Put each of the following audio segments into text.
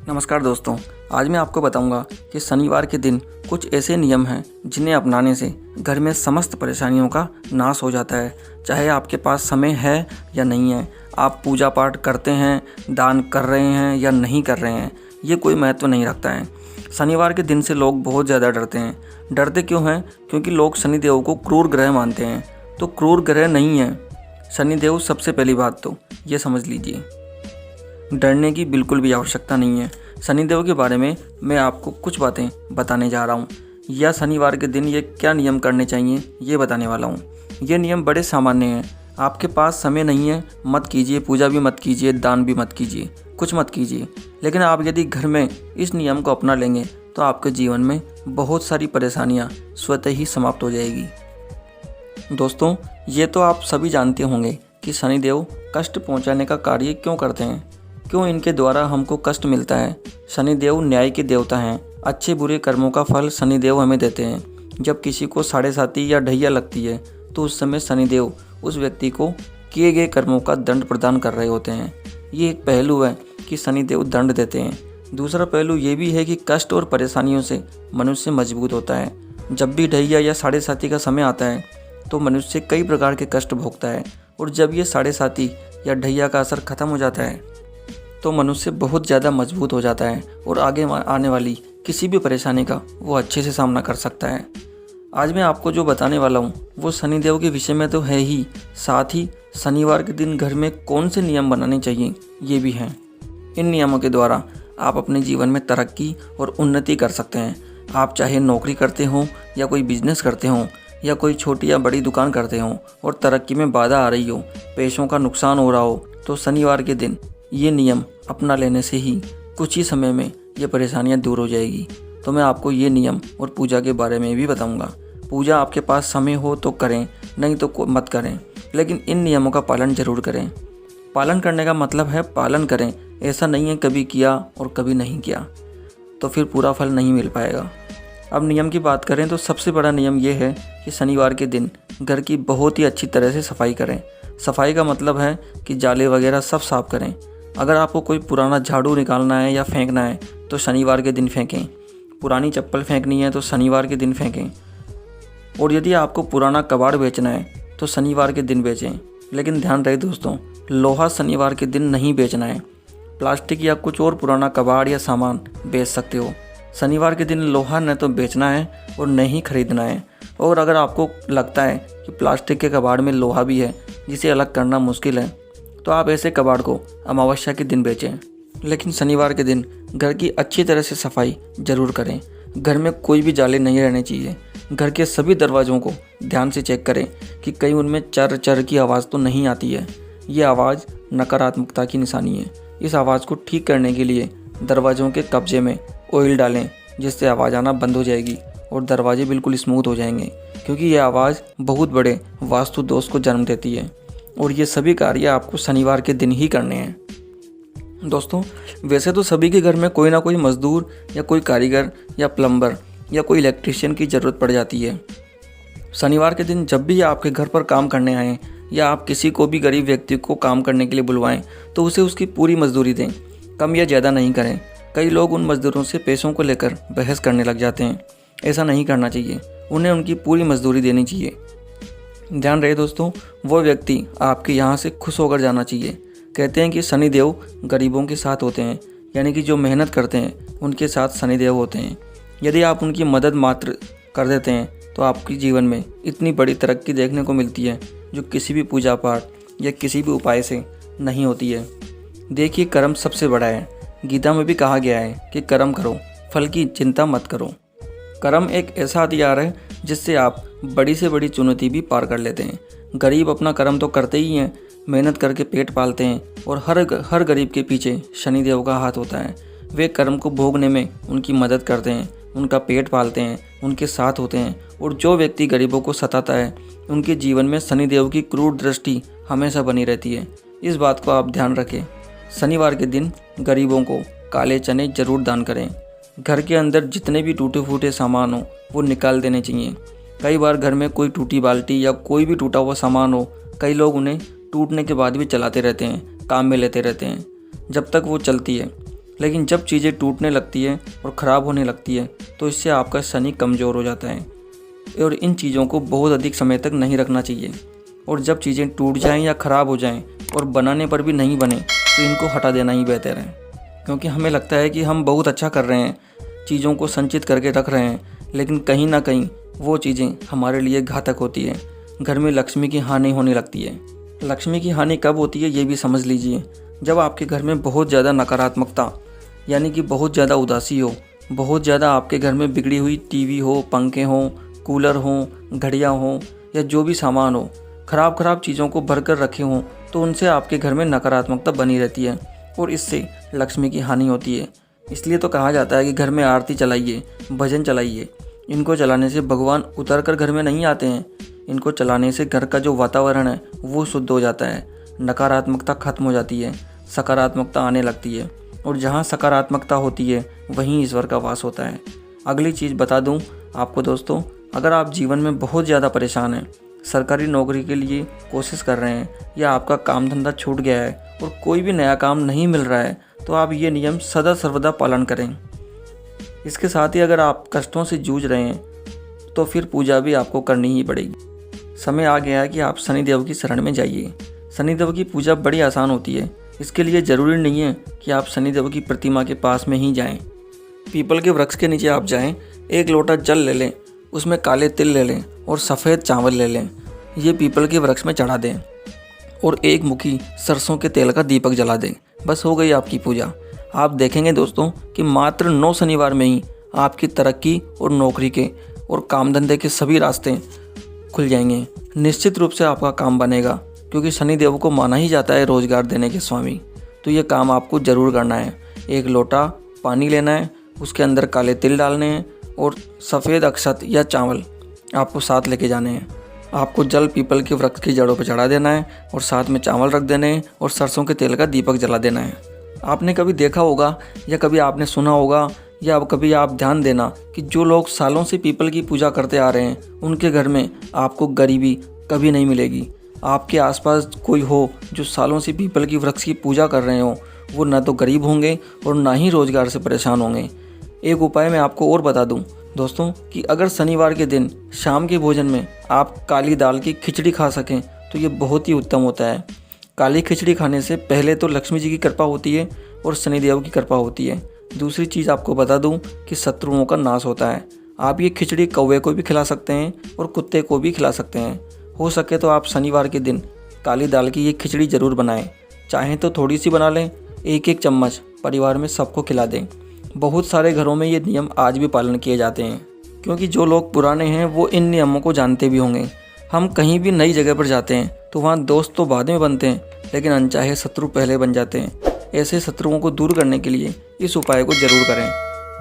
नमस्कार दोस्तों। आज मैं आपको बताऊंगा कि शनिवार के दिन कुछ ऐसे नियम हैं जिन्हें अपनाने से घर में समस्त परेशानियों का नाश हो जाता है। चाहे आपके पास समय है या नहीं है, आप पूजा पाठ करते हैं, दान कर रहे हैं या नहीं कर रहे हैं, ये कोई महत्व नहीं रखता है। शनिवार के दिन से लोग बहुत ज़्यादा डरते हैं। डरते क्यों हैं? क्योंकि लोग शनिदेव को क्रूर ग्रह मानते हैं। तो क्रूर ग्रह नहीं है शनिदेव। सबसे पहली बात तो ये समझ लीजिए, डरने की बिल्कुल भी आवश्यकता नहीं है। शनिदेव के बारे में मैं आपको कुछ बातें बताने जा रहा हूँ, या शनिवार के दिन ये क्या नियम करने चाहिए ये बताने वाला हूँ। ये नियम बड़े सामान्य हैं। आपके पास समय नहीं है, मत कीजिए, पूजा भी मत कीजिए, दान भी मत कीजिए, कुछ मत कीजिए। लेकिन आप यदि घर में इस नियम को अपना लेंगे तो आपके जीवन में बहुत सारी परेशानियाँ स्वतः ही समाप्त हो जाएगी। दोस्तों, ये तो आप सभी जानते होंगे कि शनिदेव कष्ट पहुँचाने का कार्य क्यों करते हैं, क्यों इनके द्वारा हमको कष्ट मिलता है। शनिदेव न्याय के देवता हैं। अच्छे बुरे कर्मों का फल शनिदेव हमें देते हैं। जब किसी को साढ़े साती या ढैया लगती है तो उस समय शनिदेव उस व्यक्ति को किए गए कर्मों का दंड प्रदान कर रहे होते हैं। ये एक पहलू है कि शनिदेव दंड देते हैं। दूसरा पहलू ये भी है कि कष्ट और परेशानियों से मनुष्य मजबूत होता है। जब भी ढैया या साढ़े साती का समय आता है तो मनुष्य कई प्रकार के कष्ट भोगता है, और जब ये साढ़े साती या ढैया का असर खत्म हो जाता है तो मनुष्य बहुत ज़्यादा मजबूत हो जाता है और आगे आने वाली किसी भी परेशानी का वो अच्छे से सामना कर सकता है। आज मैं आपको जो बताने वाला हूँ वो शनिदेव के विषय में तो है ही, साथ ही शनिवार के दिन घर में कौन से नियम बनाने चाहिए ये भी हैं। इन नियमों के द्वारा आप अपने जीवन में तरक्की और उन्नति कर सकते हैं। आप चाहे नौकरी करते हों या कोई बिजनेस करते हों या कोई छोटी या बड़ी दुकान करते हों और तरक्की में बाधा आ रही हो, पैसों का नुकसान हो रहा हो, तो शनिवार के दिन ये नियम अपना लेने से ही कुछ ही समय में ये परेशानियां दूर हो जाएगी। तो मैं आपको ये नियम और पूजा के बारे में भी बताऊंगा। पूजा आपके पास समय हो तो करें, नहीं तो मत करें, लेकिन इन नियमों का पालन जरूर करें। पालन करने का मतलब है पालन करें, ऐसा नहीं है कभी किया और कभी नहीं किया तो फिर पूरा फल नहीं मिल पाएगा। अब नियम की बात करें तो सबसे बड़ा नियम ये है कि शनिवार के दिन घर की बहुत ही अच्छी तरह से सफाई करें। सफाई का मतलब है कि जाले वगैरह सब साफ करें। अगर आपको कोई पुराना झाड़ू निकालना है या फेंकना है तो शनिवार के दिन फेंकें। पुरानी चप्पल फेंकनी है तो शनिवार के दिन फेंकें। और यदि आपको पुराना कबाड़ बेचना है तो शनिवार के दिन बेचें। लेकिन ध्यान रहे दोस्तों, लोहा शनिवार के दिन नहीं बेचना है। प्लास्टिक या कुछ और पुराना कबाड़ या सामान बेच सकते हो। शनिवार के दिन लोहा न तो बेचना है और न ही खरीदना है। और अगर आपको लगता है कि प्लास्टिक के कबाड़ में लोहा भी है जिसे अलग करना मुश्किल है, तो आप ऐसे कबाड़ को अमावस्या के दिन बेचें। लेकिन शनिवार के दिन घर की अच्छी तरह से सफाई जरूर करें। घर में कोई भी जाले नहीं रहने चाहिए। घर के सभी दरवाज़ों को ध्यान से चेक करें कि कहीं उनमें चर चर की आवाज़ तो नहीं आती है। ये आवाज़ नकारात्मकता की निशानी है। इस आवाज़ को ठीक करने के लिए दरवाज़ों के कब्जे में ऑयल डालें, जिससे आवाज़ आना बंद हो जाएगी और दरवाजे बिल्कुल स्मूथ हो जाएंगे, क्योंकि यह आवाज़ बहुत बड़े वास्तु दोष को जन्म देती है। और ये सभी कार्य आपको शनिवार के दिन ही करने हैं। दोस्तों, वैसे तो सभी के घर में कोई ना कोई मजदूर या कोई कारीगर या प्लम्बर या कोई इलेक्ट्रीशियन की ज़रूरत पड़ जाती है। शनिवार के दिन जब भी आपके घर पर काम करने आएँ या आप किसी को भी गरीब व्यक्ति को काम करने के लिए बुलवाएं तो उसे उसकी पूरी मजदूरी दें, कम या ज़्यादा नहीं करें। कई लोग उन मजदूरों से पैसों को लेकर बहस करने लग जाते हैं। ऐसा नहीं करना चाहिए, उन्हें उनकी पूरी मजदूरी देनी चाहिए। ध्यान रहे दोस्तों, वो व्यक्ति आपके यहाँ से खुश होकर जाना चाहिए। कहते हैं कि शनिदेव गरीबों के साथ होते हैं, यानी कि जो मेहनत करते हैं उनके साथ शनिदेव होते हैं। यदि आप उनकी मदद मात्र कर देते हैं तो आपके जीवन में इतनी बड़ी तरक्की देखने को मिलती है जो किसी भी पूजा पाठ या किसी भी उपाय से नहीं होती है। देखिए, कर्म सबसे बड़ा है। गीता में भी कहा गया है कि कर्म करो, फल की चिंता मत करो। कर्म एक ऐसा हथियार है जिससे आप बड़ी से बड़ी चुनौती भी पार कर लेते हैं। गरीब अपना कर्म तो करते ही हैं, मेहनत करके पेट पालते हैं, और हर गरीब के पीछे शनिदेव का हाथ होता है। वे कर्म को भोगने में उनकी मदद करते हैं, उनका पेट पालते हैं, उनके साथ होते हैं। और जो व्यक्ति गरीबों को सताता है उनके जीवन में शनिदेव की क्रूर दृष्टि हमेशा बनी रहती है। इस बात को आप ध्यान रखें। शनिवार के दिन गरीबों को काले चने जरूर दान करें। घर के अंदर जितने भी टूटे फूटे सामान हो वो निकाल देने चाहिए। कई बार घर में कोई टूटी बाल्टी या कोई भी टूटा हुआ सामान हो, कई लोग उन्हें टूटने के बाद भी चलाते रहते हैं, काम में लेते रहते हैं जब तक वो चलती है। लेकिन जब चीज़ें टूटने लगती है और ख़राब होने लगती है तो इससे आपका शनि कमज़ोर हो जाता है और इन चीज़ों को बहुत अधिक समय तक नहीं रखना चाहिए। और जब चीज़ें टूट जाएं या ख़राब हो जाएं और बनाने पर भी नहीं बने तो इनको हटा देना ही बेहतर है, क्योंकि हमें लगता है कि हम बहुत अच्छा कर रहे हैं, चीज़ों को संचित करके रख रहे हैं, लेकिन कहीं ना कहीं वो चीज़ें हमारे लिए घातक होती है। घर में लक्ष्मी की हानि होने लगती है। लक्ष्मी की हानि कब होती है ये भी समझ लीजिए, जब आपके घर में बहुत ज़्यादा नकारात्मकता यानी कि बहुत ज़्यादा उदासी हो, बहुत ज़्यादा आपके घर में बिगड़ी हुई टीवी हो, पंखे हों, कूलर हों, घड़ियाँ हों या जो भी सामान हो, ख़राब चीज़ों को भर कर रखे हों, तो उनसे आपके घर में नकारात्मकता बनी रहती है और इससे लक्ष्मी की हानि होती है। इसलिए तो कहा जाता है कि घर में आरती चलाइए, भजन चलाइए। इनको चलाने से भगवान उतर कर घर में नहीं आते हैं, इनको चलाने से घर का जो वातावरण है वो शुद्ध हो जाता है, नकारात्मकता खत्म हो जाती है, सकारात्मकता आने लगती है और जहाँ सकारात्मकता होती है वहीं ईश्वर का वास होता है। अगली चीज़ बता दूँ आपको दोस्तों, अगर आप जीवन में बहुत ज़्यादा परेशान हैं, सरकारी नौकरी के लिए कोशिश कर रहे हैं या आपका काम धंधा छूट गया है और कोई भी नया काम नहीं मिल रहा है, तो आप ये नियम सदा सर्वदा पालन करें। इसके साथ ही अगर आप कष्टों से जूझ रहे हैं तो फिर पूजा भी आपको करनी ही पड़ेगी। समय आ गया है कि आप शनिदेव की शरण में जाइए। शनिदेव की पूजा बड़ी आसान होती है। इसके लिए ज़रूरी नहीं है कि आप शनिदेव की प्रतिमा के पास में ही जाएं। पीपल के वृक्ष के नीचे आप जाएं, एक लोटा जल ले लें, उसमें काले तिल ले लें और सफ़ेद चावल ले लें। ये पीपल के वृक्ष में चढ़ा दें और एक मुट्ठी सरसों के तेल का दीपक जला दें। बस हो गई आपकी पूजा। आप देखेंगे दोस्तों कि मात्र 9 शनिवार में ही आपकी तरक्की और नौकरी के और काम धंधे के सभी रास्ते खुल जाएंगे। निश्चित रूप से आपका काम बनेगा, क्योंकि शनिदेव को माना ही जाता है रोजगार देने के स्वामी। तो ये काम आपको ज़रूर करना है। एक लोटा पानी लेना है, उसके अंदर काले तिल डालने हैं और सफ़ेद अक्षत या चावल आपको साथ लेके जाने हैं। आपको जल पीपल के वृक्ष की जड़ों पर चढ़ा देना है और साथ में चावल रख देने हैं और सरसों के तेल का दीपक जला देना है। आपने कभी देखा होगा या कभी आपने सुना होगा या कभी आप ध्यान देना कि जो लोग सालों से पीपल की पूजा करते आ रहे हैं उनके घर में आपको गरीबी कभी नहीं मिलेगी। आपके आसपास कोई हो जो सालों से पीपल की वृक्ष की पूजा कर रहे हो, वो न तो गरीब होंगे और ना ही रोजगार से परेशान होंगे। एक उपाय मैं आपको और बता दूं दोस्तों कि अगर शनिवार के दिन शाम के भोजन में आप काली दाल की खिचड़ी खा सकें तो ये बहुत ही उत्तम होता है। काली खिचड़ी खाने से पहले तो लक्ष्मी जी की कृपा होती है और शनिदेव की कृपा होती है। दूसरी चीज़ आपको बता दूं कि शत्रुओं का नाश होता है। आप ये खिचड़ी कौवे को भी खिला सकते हैं और कुत्ते को भी खिला सकते हैं। हो सके तो आप शनिवार के दिन काली दाल की ये खिचड़ी ज़रूर बनाएं। चाहें तो थोड़ी सी बना लें, एक चम्मच परिवार में सबको खिला दें। बहुत सारे घरों में ये नियम आज भी पालन किए जाते हैं, क्योंकि जो लोग पुराने हैं वो इन नियमों को जानते भी होंगे। हम कहीं भी नई जगह पर जाते हैं तो वहाँ दोस्त तो बाद में बनते हैं, लेकिन अनचाहे शत्रु पहले बन जाते हैं। ऐसे शत्रुओं को दूर करने के लिए इस उपाय को ज़रूर करें।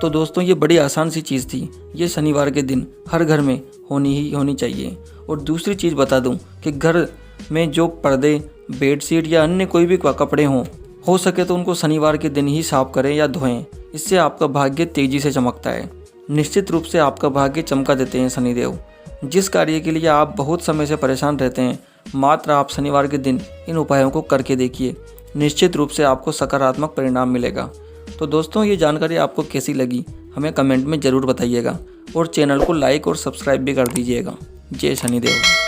तो दोस्तों ये बड़ी आसान सी चीज़ थी, ये शनिवार के दिन हर घर में होनी चाहिए। और दूसरी चीज़ बता दूं कि घर में जो पर्दे, बेडशीट या अन्य कोई भी कपड़े हों, हो सके तो उनको शनिवार के दिन ही साफ करें या धोएं। इससे आपका भाग्य तेज़ी से चमकता है। निश्चित रूप से आपका भाग्य चमका देते हैं शनिदेव। जिस कार्य के लिए आप बहुत समय से परेशान रहते हैं, मात्र आप शनिवार के दिन इन उपायों को करके देखिए, निश्चित रूप से आपको सकारात्मक परिणाम मिलेगा। तो दोस्तों ये जानकारी आपको कैसी लगी हमें कमेंट में ज़रूर बताइएगा और चैनल को लाइक और सब्सक्राइब भी कर दीजिएगा। जय शनिदेव।